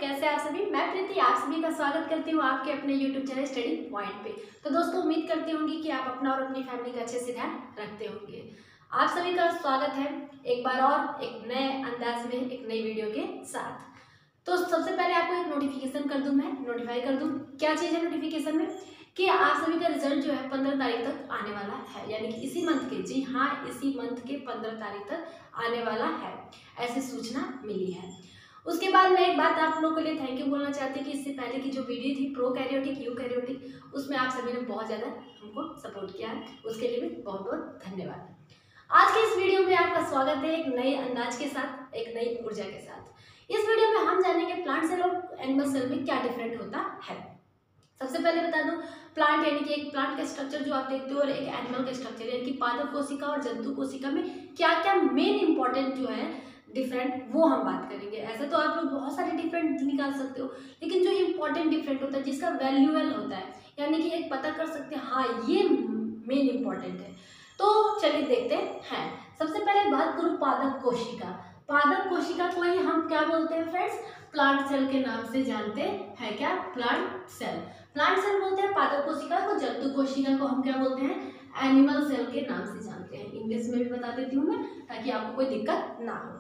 कैसे आप सभी। मैं प्रीति आप सभी का स्वागत करती हूँ आपके अपने यूट्यूब चैनल स्टडी पॉइंट पे। तो दोस्तों उम्मीद करती होंगी कि आप अपना और अपनी फैमिली का अच्छे से ध्यान रखते होंगे। आप सभी का स्वागत है एक बार और एक नए अंदाज में एक नई वीडियो के साथ। तो सबसे पहले आपको एक नोटिफिकेशन कर दूं, मैं नोटिफाई कर दूं। क्या चीज़ है नोटिफिकेशन में कि आप सभी का रिजल्ट जो है 15 तारीख तक आने वाला है, यानी कि इसी मंथ के, जी हाँ इसी मंथ के 15 तारीख तक आने वाला है, ऐसी सूचना मिली है। उसके बाद मैं एक बात आप लोगों के लिए थैंक यू बोलना चाहती हूँ कि इससे पहले की जो वीडियो थी प्रोकैरियोटिक यूकैरियोटिक, उसमें आप सभी ने बहुत ज़्यादा हमको सपोर्ट किया है, उसके लिए भी बहुत बहुत धन्यवाद। आज के इस वीडियो में आपका स्वागत है एक नए अंदाज के साथ, एक नई ऊर्जा के साथ। इस वीडियो में हम जानेंगे प्लांट सेल और एनिमल सेल में क्या डिफरेंट होता है। सबसे पहले बता दूं, प्लांट यानी कि एक प्लांट का स्ट्रक्चर जो आप देखते हो और एक एनिमल का स्ट्रक्चर यानी कि पादप कोशिका और जंतु कोशिका में क्या क्या मेन इंपॉर्टेंट जो है डिफरेंट, वो हम बात करेंगे। ऐसा तो आप लोग बहुत सारे डिफरेंट निकाल सकते हो, लेकिन जो इंपॉर्टेंट डिफरेंट होता है, जिसका वैल्यूएबल होता है, यानी कि एक पता कर सकते हैं हाँ ये मेन इंपॉर्टेंट है। तो चलिए देखते हैं। सबसे पहले बात करूँ पादप कोशिका। पादप कोशिका को ही हम क्या बोलते हैं फ्रेंड्स, प्लांट सेल के नाम से जानते हैं। क्या? Plant cell. प्लांट सेल बोलते हैं पादप कोशिका को, जंतु कोशिका को हम क्या बोलते हैं, एनिमल सेल के नाम से जानते हैं। इंग्लिश में भी बता देती हूँ मैं ताकि आपको कोई दिक्कत ना हो।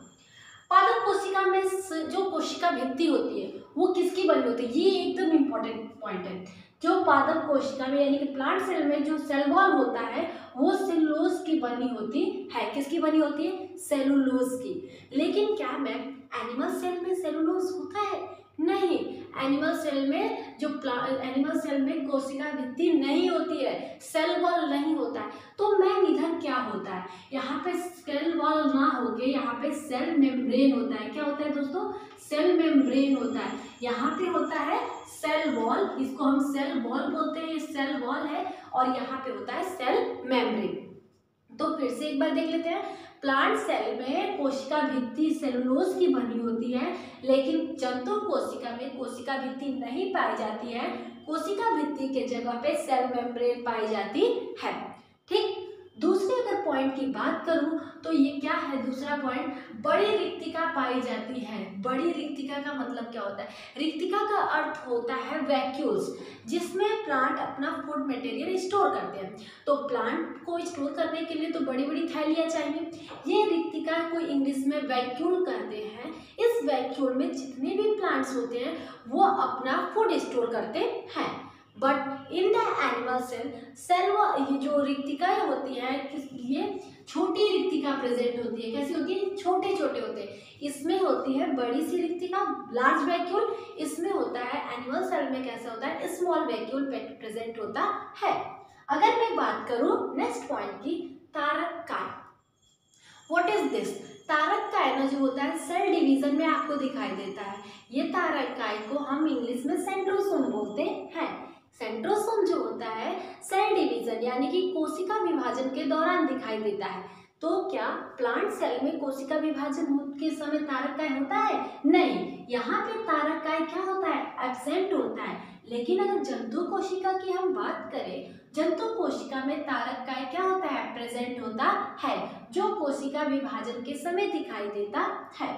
पादप कोशिका में जो कोशिका भित्ति होती है वो किसकी बनी होती है, ये एकदम इंपॉर्टेंट पॉइंट है। जो पादप कोशिका में यानी कि प्लांट सेल में जो सेल वॉल होता है वो सेलुलोज की बनी होती है। किसकी बनी होती है? सेलुलोज की। लेकिन क्या मैम एनिमल सेल में सेलुलोज होता है? नहीं, एनिमल सेल में जो एनिमल सेल में कोशिका भित्ति नहीं होती है, सेल वॉल नहीं होता है। तो मैम इधर क्या होता है, यहाँ पे सेल वॉल ना होके यहाँ पे सेल मेम्ब्रेन होता है। क्या होता है दोस्तों? सेल मेम्ब्रेन होता है। यहाँ पे होता है सेल वॉल, इसको हम सेल वॉल बोलते हैं, ये सेल वॉल है, और यहाँ पे होता है सेल मेम्ब्रेन। तो फिर से एक बार देख लेते हैं। प्लांट सेल में कोशिका भित्ति सेलुलोज की बनी होती है, लेकिन जंतु कोशिका में कोशिका भित्ति नहीं पाई जाती है। कोशिका भित्ति के जगह पे सेल मेम्ब्रेन पाई जाती है। ठीक। दूसरे अगर पॉइंट की बात करूं तो ये क्या है दूसरा पॉइंट, बड़ी रिक्तिका पाई जाती है। बड़ी रिक्तिका का मतलब क्या होता है? रिक्तिका का अर्थ होता है वैक्यूल्स, जिसमें प्लांट अपना फूड मटेरियल स्टोर करते हैं। तो प्लांट को स्टोर करने के लिए तो बड़ी बड़ी थैलियाँ चाहिए। ये रिक्तिका को इंग्लिश में वैक्यूल कहते हैं। इस वैक्यूल में जितने भी प्लांट्स होते हैं वो अपना फूड स्टोर करते हैं। But in the animal cell, cell जो रिक्तिकाएं होती है ये छोटी रिक्तिका प्रेजेंट होती है। कैसी होती है? छोटे छोटे होते हैं। इसमें होती है बड़ी सी रिक्तिका लार्ज वैक्यूल, इसमें होता है एनिमल सेल में कैसा होता है स्मॉल वैक्यूल प्रेजेंट होता है। अगर मैं बात करूं नेक्स्ट पॉइंट की, तारक काय। What is this? तारक काय ना जो होता है सेल डिवीजन में आपको दिखाई देता है। ये तारक काय को हम इंग्लिश में सेंट्रोसोम बोलते हैं। सेंट्रोसोम जो होता है सेल डिवीजन यानी कि कोशिका विभाजन के दौरान दिखाई देता है। तो क्या प्लांट सेल में कोशिका विभाजन के समय तारक काय होता है? नहीं, यहाँ पे तारक काय क्या होता है? एब्सेंट होता है। लेकिन अगर जंतु कोशिका की हम बात करें, जंतु कोशिका में तारक काय क्या होता है? प्रेजेंट होता है, जो कोशिका विभाजन के समय दिखाई देता है।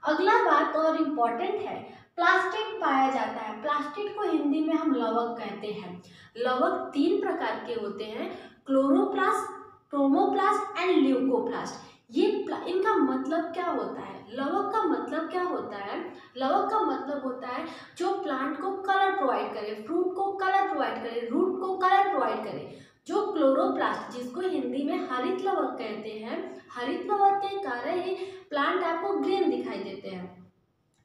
अगला बात और इम्पोर्टेंट है, प्लास्टिड पाया जाता है। प्लास्टिड को हिंदी में हम लवक कहते हैं। लवक 3 प्रकार के होते हैं, क्लोरोप्लास्ट, क्रोमोप्लास्ट एंड ल्यूकोप्लास्ट। ये इनका मतलब क्या होता है? लवक का मतलब क्या होता है? लवक का मतलब होता है जो प्लांट को कलर प्रोवाइड करे, फ्रूट को कलर प्रोवाइड करे, रूट को कलर प्रोवाइड करे। जो क्लोरोप्लास्ट जिसको हिंदी में हरित लवक कहते हैं, हरित लवक के कारण ही प्लांट आपको ग्रीन दिखाई देते हैं।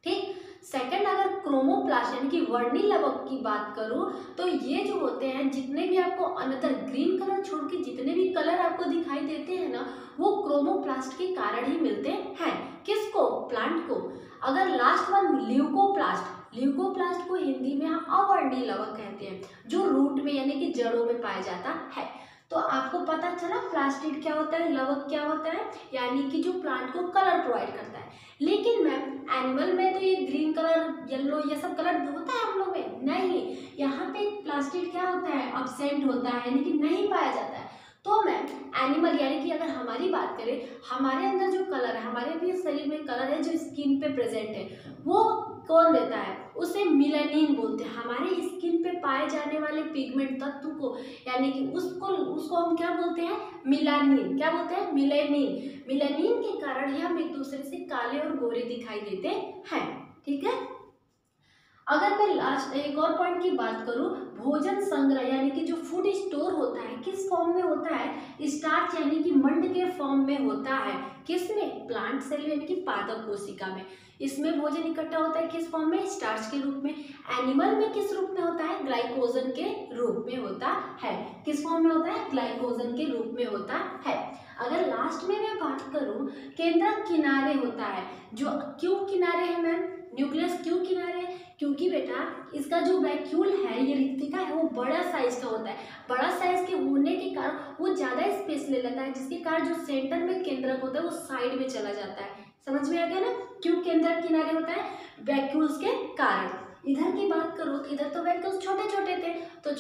ठीक। सेकंड, अगर क्रोमोप्लास्ट यानी कि वर्णी लवक की बात करूं तो ये जो होते हैं जितने भी आपको अनदर ग्रीन कलर छोड़ के जितने भी कलर आपको दिखाई देते हैं ना, वो क्रोमोप्लास्ट के कारण ही मिलते हैं। किसको? प्लांट को। अगर लास्ट वन ल्यूकोप्लास्ट, ल्यूकोप्लास्ट को हिंदी में हम अवर्णी लवक कहते हैं, जो रूट में यानी कि जड़ों में पाया जाता है। तो आपको पता चला प्लास्टिड क्या होता है, लवक क्या होता है, यानी कि जो प्लांट को कलर प्रोवाइड करता है। लेकिन मैम एनिमल में तो ये ग्रीन कलर, येलो, ये सब कलर होता है हम लोग में? नहीं, यहाँ पे प्लास्टिड क्या होता है? अब्सेंट होता है, यानी कि नहीं पाया जाता है। तो मैम एनिमल यानी कि अगर हमारी बात करें, हमारे अंदर जो कलर है, हमारे भी शरीर में कलर है जो स्किन पे प्रेजेंट है, वो कौन देता है? उसे मिलानिन बोलते हैं। हमारे स्किन पे पाए जाने वाले पिगमेंट तत्व को, यानी कि उसको हम क्या बोलते हैं? मिलानिन। क्या बोलते हैं? मिलानिन। मिलानिन के कारण ही हम एक दूसरे से काले और गोरे दिखाई देते हैं। ठीक है। अगर मैं लास्ट एक और पॉइंट की बात करूं, भोजन संग्रह यानी कि जो फूड स्टोर होता है किस फॉर्म में होता है? स्टार्च यानी कि मंड के फॉर्म में होता है। किसमें? प्लांट सेल यानी कि पादप कोशिका में। इसमें भोजन इकट्ठा होता है किस फॉर्म में? स्टार्च के रूप में। एनिमल में किस रूप में होता है? ग्लाइकोजन के रूप में होता है। किस फॉर्म में होता है? ग्लाइकोजन के रूप में होता है। अगर लास्ट में मैं बात करूं, केंद्रक किनारे होता है। जो क्यों किनारे है मैम? न्यूक्लियस क्यों किनारे है? क्योंकि बेटा इसका जो वैक्यूल है, ये रिक्तिका है, वो बड़ा साइज का होता है। बड़ा साइज के होने के कारण वो ज़्यादा स्पेस ले लेता है, जिसके कारण जो सेंटर में केंद्रक होता है वो साइड में चला जाता है। समझ में आ गया ना? क्यों केंद्रक किनारे होता है? वैक्यूल्स के कारण। इधर की बात करो तो इधर तो वैक्यूल्स छोटे छोटे थे, तो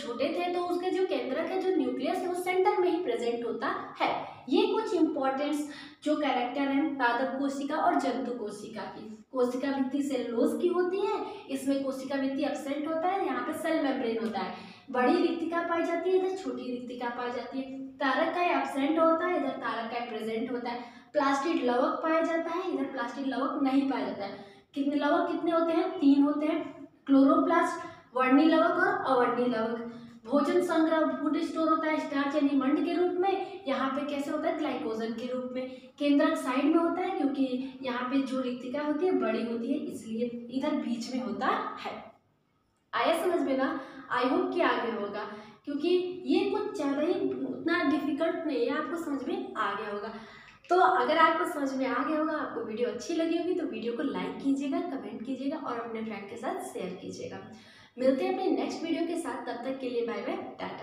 उसके जो केंद्रक है, जो न्यूक्लियस है, वो सेंटर में ही प्रेजेंट होता है। ये कुछ इंपॉर्टेंस जो कैरेक्टर है पादप कोशिका और जंतु कोशिका की। कोशिका भित्ति सेलुलोज की होती है, इसमें कोशिका भित्ति एब्सेंट होता है, यहाँ पे सेल मेम्ब्रेन होता है। बड़ी रिक्तिका पाई जाती है, इधर छोटी रिक्तिका पाई जाती है। तारककाय एब्सेंट होता है, इधर तारककाय प्रेजेंट होता है। प्लास्टिड लवक पाया जाता है, इधर प्लास्टिड लवक नहीं पाया जाता है। कितने लवक कितने होते हैं? 3 होते हैं। क्लोरोप्लास्ट, वर्णी लवक और अवर्णी लवक। भोजन संग्रह फूड स्टोर होता है स्टार्च यानी मंड के रूप में। यहाँ पे कैसे होता है? ग्लाइकोजन के रूप में। केंद्रक साइड में होता है क्योंकि यहाँ पे जो रिक्तिका होती है बड़ी होती है, इसलिए इधर बीच में होता है। आया समझ में ना? आई होप कि आगे होगा, क्योंकि ये कुछ ज़्यादा ही उतना डिफिकल्ट नहीं है, आपको समझ में आ गया होगा। तो अगर आपको समझ में आ गया होगा, आपको वीडियो अच्छी लगी होगी, तो वीडियो को लाइक कीजिएगा, कमेंट कीजिएगा और अपने फ्रेंड के साथ शेयर कीजिएगा। मिलते हैं अपने नेक्स्ट वीडियो के साथ, तब तक के लिए बाय बाय, टाटा।